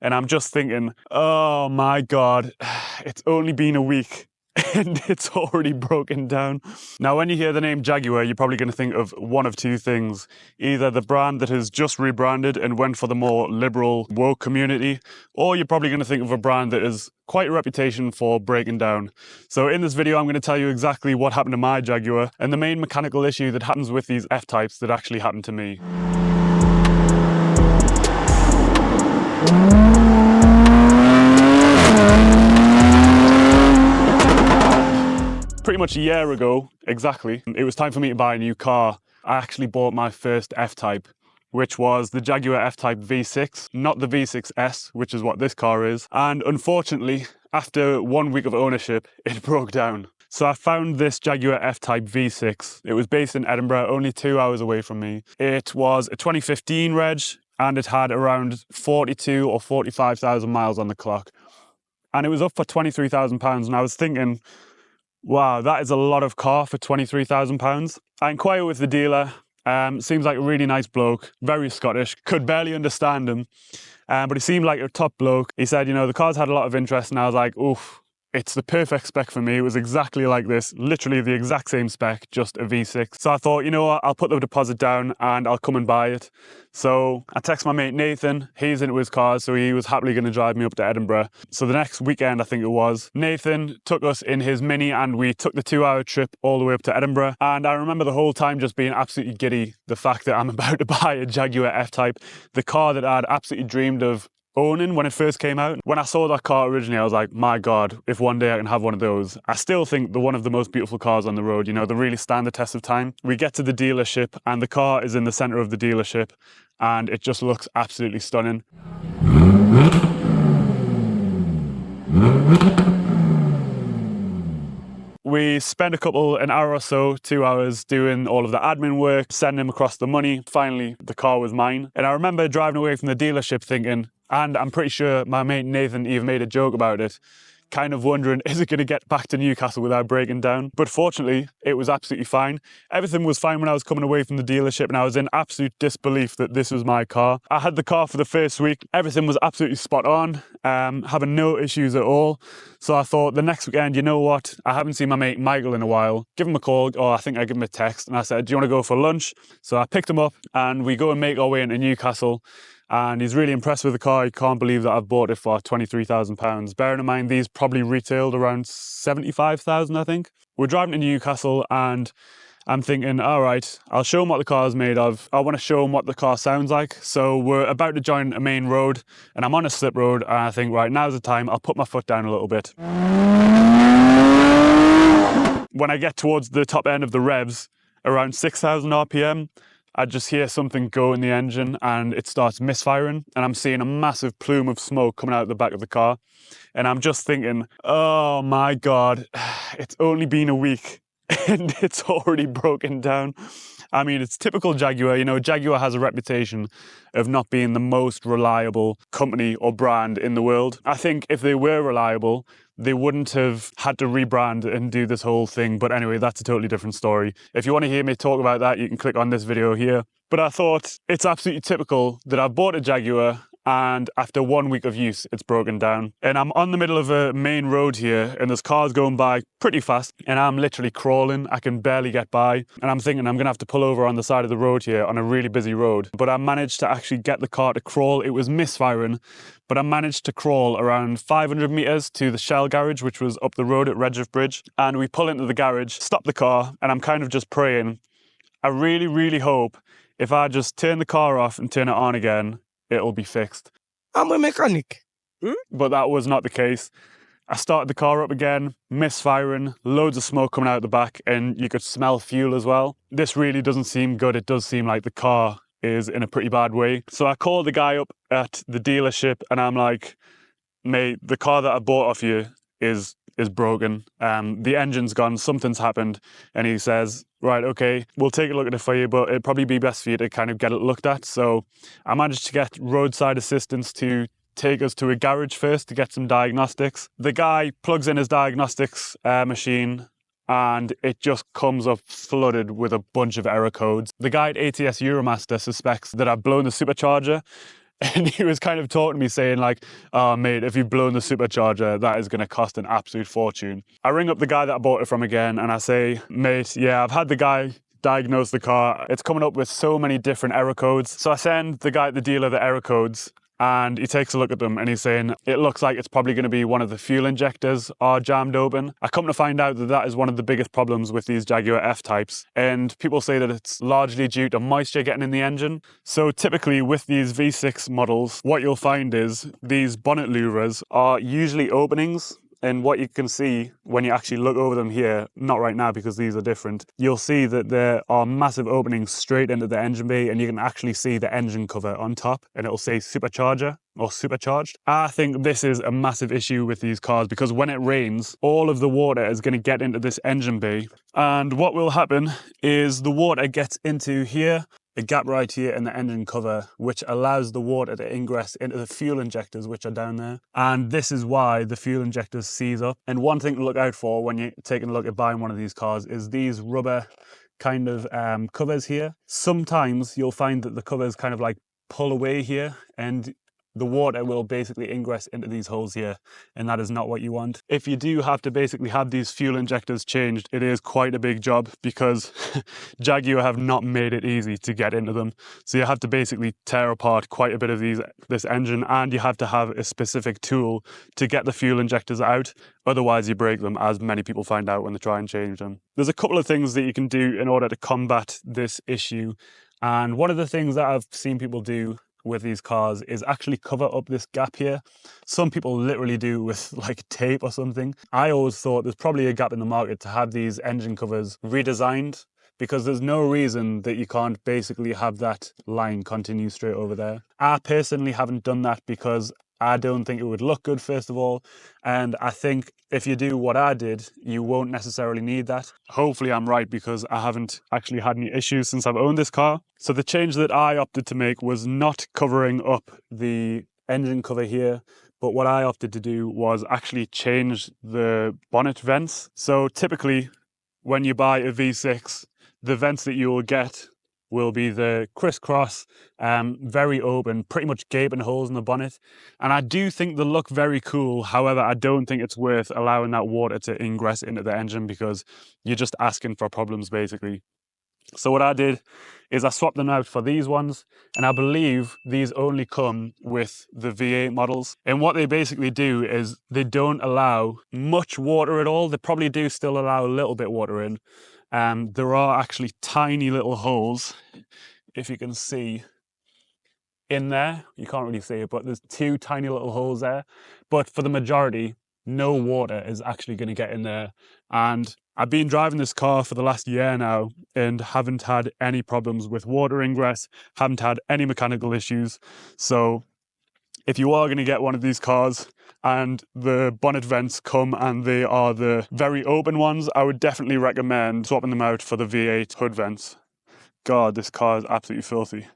And I'm just thinking, oh my God, it's only been a week and it's already broken down. Now, when you hear the name Jaguar, you're probably going to think of one of two things. Either the brand that has just rebranded and went for the more liberal, woke community, or you're probably going to think of a brand that has quite a reputation for breaking down. So in this video, I'm going to tell you exactly what happened to my Jaguar and the main mechanical issue that happens with these F-types that actually happened to me. Pretty much a year ago, exactly, it was time for me to buy a new car. I actually bought my first F-Type, which was the Jaguar F-Type V6, not the V6S, which is what this car is. And unfortunately, after 1 week of ownership, it broke down. So I found this Jaguar F-Type V6. It was based in Edinburgh, only 2 hours away from me. It was a 2015 reg, and it had around 42 or 45,000 miles on the clock. And it was up for £23,000, and I was thinking, wow, that is a lot of car for £23,000. I inquired with the dealer. Seems like a really nice bloke, very Scottish, could barely understand him, but he seemed like a top bloke. He said, you know, the car's had a lot of interest, and I was like, oof, it's the perfect spec for me. It was exactly like this, literally the exact same spec, just a V6. So I thought, you know what, I'll put the deposit down and I'll come and buy it. So I text my mate Nathan, he's into his cars, so he was happily going to drive me up to Edinburgh. So the next weekend, I think it was, Nathan took us in his Mini and we took the 2-hour trip all the way up to Edinburgh. And I remember the whole time just being absolutely giddy, the fact that I'm about to buy a Jaguar F-Type, the car that I'd absolutely dreamed of owning when it first came out. When I saw that car originally, I was like, my God, if one day I can have one of those. I still think they're one of the most beautiful cars on the road, you know, they really stand the test of time. We get to the dealership and the car is in the center of the dealership and it just looks absolutely stunning. We spent an hour or so, 2 hours, doing all of the admin work, sending him across the money. Finally, the car was mine. And I remember driving away from the dealership thinking, and I'm pretty sure my mate Nathan even made a joke about it, kind of wondering, is it going to get back to Newcastle without breaking down? But fortunately, it was absolutely fine. Everything was fine when I was coming away from the dealership and I was in absolute disbelief that this was my car. I had the car for the first week. Everything was absolutely spot on, having no issues at all. So I thought the next weekend, you know what? I haven't seen my mate Michael in a while. Give him a call, or I think I give him a text. And I said, do you want to go for lunch? So I picked him up and we go and make our way into Newcastle. And he's really impressed with the car. He can't believe that I've bought it for £23,000. Bearing in mind, these probably retailed around 75,000, I think. We're driving to Newcastle and I'm thinking, all right, I'll show him what the car is made of. I want to show him what the car sounds like. So we're about to join a main road and I'm on a slip road. And I think, right, now's the time. I'll put my foot down a little bit. When I get towards the top end of the revs, around 6,000 RPM, I just hear something go in the engine and it starts misfiring and I'm seeing a massive plume of smoke coming out of the back of the car. And I'm just thinking, oh my God, it's only been a week and it's already broken down. I mean, it's typical Jaguar. You know, Jaguar has a reputation of not being the most reliable company or brand in the world. I think if they were reliable, they wouldn't have had to rebrand and do this whole thing. But anyway, that's a totally different story. If you want to hear me talk about that, you can click on this video here. But I thought it's absolutely typical that I've bought a Jaguar and after 1 week of use, it's broken down. And I'm on the middle of a main road here and there's cars going by pretty fast and I'm literally crawling. I can barely get by. And I'm thinking I'm gonna have to pull over on the side of the road here on a really busy road. But I managed to actually get the car to crawl. It was misfiring, but I managed to crawl around 500 meters to the Shell garage, which was up the road at Redriff Bridge. And we pull into the garage, stop the car, and I'm kind of just praying. I really, really hope if I just turn the car off and turn it on again, it'll be fixed. I'm a mechanic. But that was not the case. I started the car up again, misfiring, loads of smoke coming out the back, and you could smell fuel as well. This really doesn't seem good. It does seem like the car is in a pretty bad way. So I called the guy up at the dealership and I'm like, mate, the car that I bought off you is broken. The engine's gone, something's happened. And he says, right, okay, we'll take a look at it for you, but it'd probably be best for you to kind of get it looked at. So I managed to get roadside assistance to take us to a garage first to get some diagnostics. The guy plugs in his diagnostics machine and it just comes up flooded with a bunch of error codes. The guy at ATS Euromaster suspects that I've blown the supercharger And he was kind of talking to me saying like, oh mate, if you've blown the supercharger, that is going to cost an absolute fortune. I ring up the guy that I bought it from again and I say, mate, yeah, I've had the guy diagnose the car. It's coming up with so many different error codes. So I send the guy at the dealer the error codes and he takes a look at them and he's saying, it looks like it's probably going to be one of the fuel injectors are jammed open. I come to find out that that is one of the biggest problems with these Jaguar F-types. And people say that it's largely due to moisture getting in the engine. So typically with these V6 models, what you'll find is these bonnet louvers are usually openings. And what you can see when you actually look over them here, not right now because these are different, you'll see that there are massive openings straight into the engine bay and you can actually see the engine cover on top and it'll say supercharger or supercharged. I think this is a massive issue with these cars because when it rains, all of the water is going to get into this engine bay. And what will happen is the water gets into here, a gap right here in the engine cover, which allows the water to ingress into the fuel injectors, which are down there. And this is why the fuel injectors seize up. And one thing to look out for when you're taking a look at buying one of these cars is these rubber kind of covers here. Sometimes you'll find that the covers kind of like pull away here and the water will basically ingress into these holes here, and that is not what you want. If you do have to basically have these fuel injectors changed, it is quite a big job because Jaguar have not made it easy to get into them. So you have to basically tear apart quite a bit of this engine, and you have to have a specific tool to get the fuel injectors out. Otherwise you break them, as many people find out when they try and change them. There's a couple of things that you can do in order to combat this issue. And one of the things that I've seen people do with these cars is actually cover up this gap here. Some people literally do with like tape or something. I always thought there's probably a gap in the market to have these engine covers redesigned because there's no reason that you can't basically have that line continue straight over there. I personally haven't done that because I don't think it would look good, first of all. And I think if you do what I did, you won't necessarily need that. Hopefully I'm right because I haven't actually had any issues since I've owned this car. So the change that I opted to make was not covering up the engine cover here, but what I opted to do was actually change the bonnet vents. So typically when you buy a V6, the vents that you will get will be the crisscross, very open, pretty much gaping holes in the bonnet. And I do think they look very cool. However, I don't think it's worth allowing that water to ingress into the engine because you're just asking for problems basically. So what I did is I swapped them out for these ones, and I believe these only come with the V8 models. And what they basically do is they don't allow much water at all. They probably do still allow a little bit water in. There are actually tiny little holes, if you can see in there. You can't really see it, but there's two tiny little holes there. But for the majority, no water is actually going to get in there. And I've been driving this car for the last year now and haven't had any problems with water ingress, haven't had any mechanical issues. So if you are going to get one of these cars and the bonnet vents come and they are the very open ones, I would definitely recommend swapping them out for the V8 hood vents. God, this car is absolutely filthy.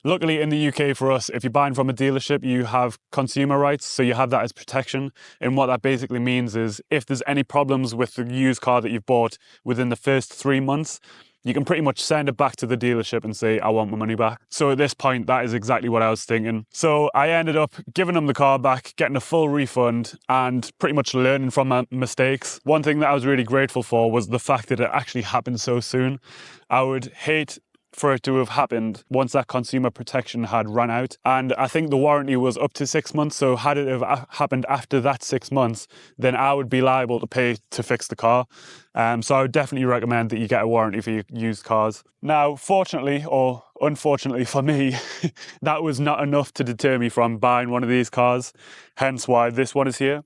Luckily in the UK for us, if you're buying from a dealership, you have consumer rights, so you have that as protection. And what that basically means is if there's any problems with the used car that you've bought within the first 3 months, you can pretty much send it back to the dealership and say, I want my money back. So at this point, that is exactly what I was thinking. So I ended up giving them the car back, getting a full refund, and pretty much learning from my mistakes. One thing that I was really grateful for was the fact that it actually happened so soon. I would hate for it to have happened once that consumer protection had run out. And I think the warranty was up to 6 months. So had it have happened after that 6 months, then I would be liable to pay to fix the car. So I would definitely recommend that you get a warranty for your used cars. Now, fortunately or unfortunately for me, that was not enough to deter me from buying one of these cars. Hence why this one is here.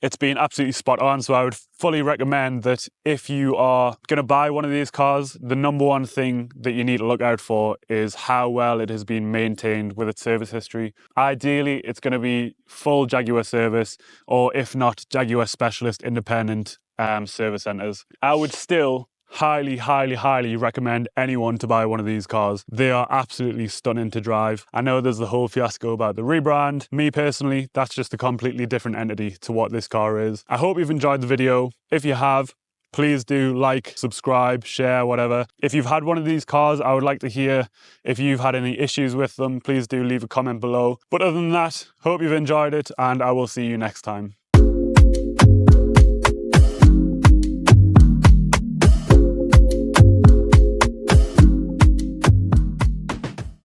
It's been absolutely spot on, so I would fully recommend that if you are going to buy one of these cars, the number one thing that you need to look out for is how well it has been maintained with its service history. Ideally, it's going to be full Jaguar service, or if not, Jaguar specialist independent service centres. I would still highly recommend anyone to buy one of these cars. They are absolutely stunning to drive. I know there's the whole fiasco about the rebrand. Me personally, that's just a completely different entity to what this car is. I hope you've enjoyed the video. If you have, please do like, subscribe, share, whatever. If you've had one of these cars, I would like to hear if you've had any issues with them. Please do leave a comment below. But other than that, hope you've enjoyed it, and I will see you next time.